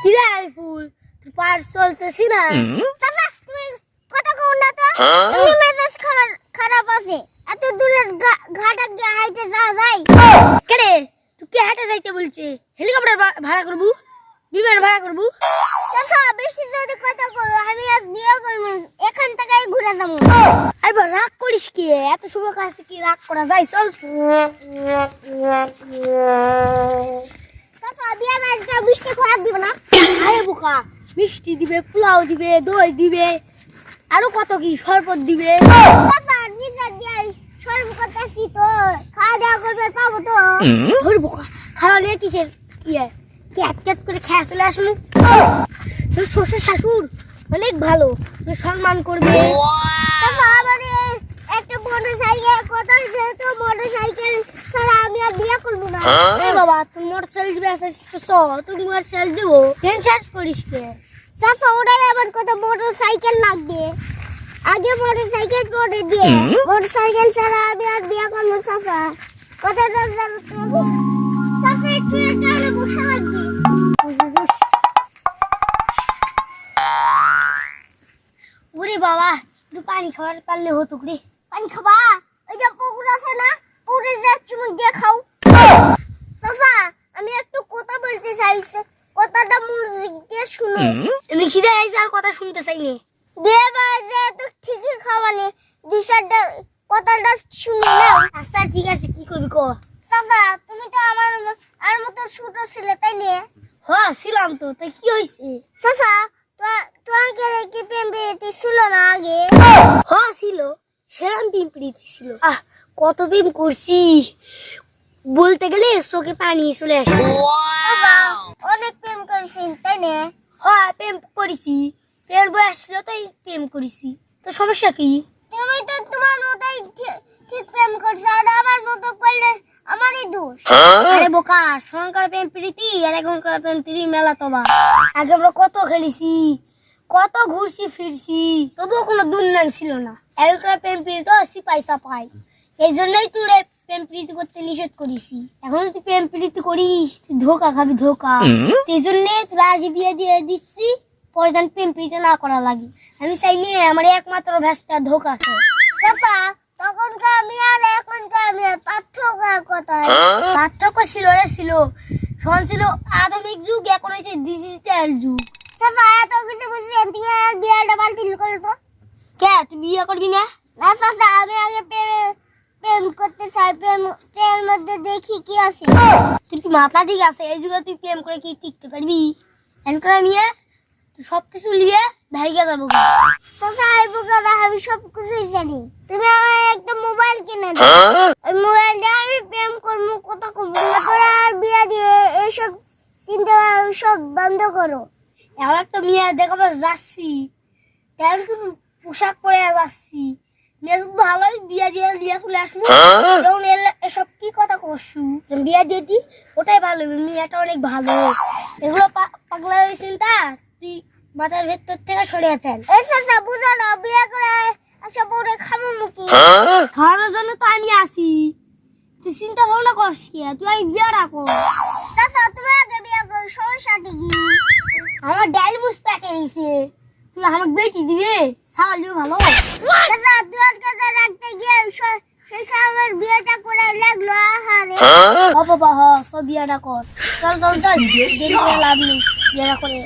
কিরে আরিফুল, তুই পার চলতেছি না? চাচা তুমি কথা কও না তো, এমনি মেজাজ খারাপ আছে। এত দূরের ঘাট আগে হাইটে যাওয়া যায়? কেরে তুই কি হাটে যাইতে বলছে? হেলিকপ্টার ভাড়া করবো, বিমান ভাড়া করবো? চাচা বেশি যদি কথা কও, আমি আজ বিয়ে করব, এখান থেকে ঘুরে যাবো। আরে বা রাগ করিস কি? এত শুভ কাছে কি রাগ করা যায়? চল। চাচা বিয়ে বাড়িতে মিষ্টি খাওয়া দিবে না? আরে বোকা, মিষ্টি দিবে, পোলাও দিবে, দই দিবে, আরো কত কি শরবত দিবে। চাচা নিজে দিয়ে সর্ব করতেছি তো, খাওয়া দাওয়া করবে পাবো তো? ধর বোকা, খাওয়া নিয়ে কিসের ইয়ে ক্যাট ক্যাট করে খেয়ে চলে আসুন। তোর শ্বশুর শাশুড় অনেক ভালো, তোর সম্মান করবে। চাচা আমার একটা মোটরসাইকেল, কোথায় যেহেতু মোটরসাইকেল ছাড়া আমি আর বিয়ে করবো না। আরে বাবা, তুই মোটরসাইকেল দিবে আসিস তো চ, তুই মোটরসাইকেল দেবো, টেনশন করিস কে? চাচা ওটাই আমার কথা, মোটরসাইকেল লাগবে আগে, মোটরসাইকেল পরে দিয়ে, মোটরসাইকেল ছাড়া আমি আর বিয়ে করবো। চাচা কথাটা চাচা একটু একটা বসা লাগবে। ওরে বাবা, একটু পানি খাবার পারলে হতো রে। পানি খাবা? ওই যে পুকুর আছে না, পুকুরে যে চুমুক দিয়ে খাও। চাচা আমি একটু কথা বলতে চাইছি, কথাটা মনোযোগ দিয়ে শুনো। এমনি খিদে আইছে আর কথা শুনতে চাইনি। বিয়ে বাড়িতে তো ঠিকই খাওয়ানি, দুই চারটা কথাটা শুনে নাও। আচ্ছা ঠিক আছে, কি করবি ক? চাচা তুমি তো আমার মতো ছোট ছেলে, তাই নিয়ে? হ্যাঁ ছিলাম তো, তাই কি হয়েছে? চাচা তোমাকে কি প্রেম পেয়েছি ছিল না আগে? হ্যাঁ ছিল, সেরাম পিঁপড়ি ছিল। কত প্রেম করছি, বলতে গেলে চোখে পানি চলে আসে। চাচা অনেক প্রেম করেছেন, তাই না? হ্যাঁ প্রেম করেছি, প্রেম বয়স ছিল তাই প্রেম করেছি। তো সমস্যা কি? তুমি তো তোমার মতোই ঠিক প্রেম করছো, আর আমার মতো করলে আমারই দোষ। আরে বোকা, সংকার প্রেম প্রীতি আর এখনকার প্রেম প্রীতি মেলা তবা। আগে আমরা কত খেলেছি, কত ঘুরছি ফিরছি, তবুও কোনো দুর্নাম ছিল না। এখনকার প্রেম প্রীতি তো সিপাই সাপাই, এই জন্যই তুই প্রেম প্রীতি করতে নিষেধ করেছি। এখন তুই প্রেম প্রীতি করিস, তুই ধোকা খাবি, ধোকা। এই জন্যে তোর আগে বিয়ে দিয়ে দিচ্ছি, পরে যেন প্রেম প্রীতি না করা লাগে। আমি চাই নিয়ে আমার একমাত্র ভ্যাসটা ধোকা খেয়ে। চাচা তখনকার আমি আর এখনকার আমি পার্থক্য কোথায়? পার্থক্য ছিল রে, ছিল। সন ছিল আধুনিক যুগ, এখন হয়েছে ডিজিটাল যুগ। চাচা এত কিছু বুঝলেন, তুমি আর বিয়েটা বাতিল করো তো। কে তুই বিয়ে করবি না? না চাচা আমি আগে প্রেম করতে চাই, প্রেমের মধ্যে দেখি কি আছে। তুই কি মাথা ঠিক আছে? এই যুগে তুই প্রেম করে কি টিকতে পারবি? এনকরা মিয়া তুই সবকিছু নিয়ে ভেগে যাবো। চাচা এই বুকাটা আমি সব কিছুই জানি, তুমি আমার একটা মোবাইল কিনে দাও, ওই মোবাইল দিয়ে আমি প্রেম করবো, কথা করবো না। তোরা আর বিয়ে দিয়ে এইসব চিন্তা সব বন্ধ করো। এখন একটা মেয়ে দেখাবো যাচ্ছি, তেমন তুই পোশাক পরে যাচ্ছি, মেয়ে যদি ভালো বিয়ে দিয়ে নিয়ে চলে আসবো। যেমন এসব কি কথা করছু, বিয়ে দিয়ে দি ওটাই ভালো, মেয়েটা অনেক ভালো। এগুলো পাগলা চিন্তা তুই মাথার ভেতর থেকে সরিয়ে ফেল। এই চাচা বুঝো না, বিয়ে করে আসা পরে খাবো মুখি। খাওয়ানোর জন্য তো আমি আসি, তুই চিন্তা ভাবনা করছিস কি? তুই আগে বিয়েটা কর। চাচা তুমি আগে বিয়ে করো, সমস্যা কি? আমার ডাইল বুঝ প্যাকে নিছে, তুই আমার বেটি দিবে, ছাওয়াল দিবে ভালো। চাচা তোর কাছে রাখতে গিয়ে সেই আমার বিয়েটা করে লাগলো। আহারে ও বাবা, হ সব বিয়েটা কর। চল চল চল, দেরি করে লাভ নেই, বিয়েটা করে।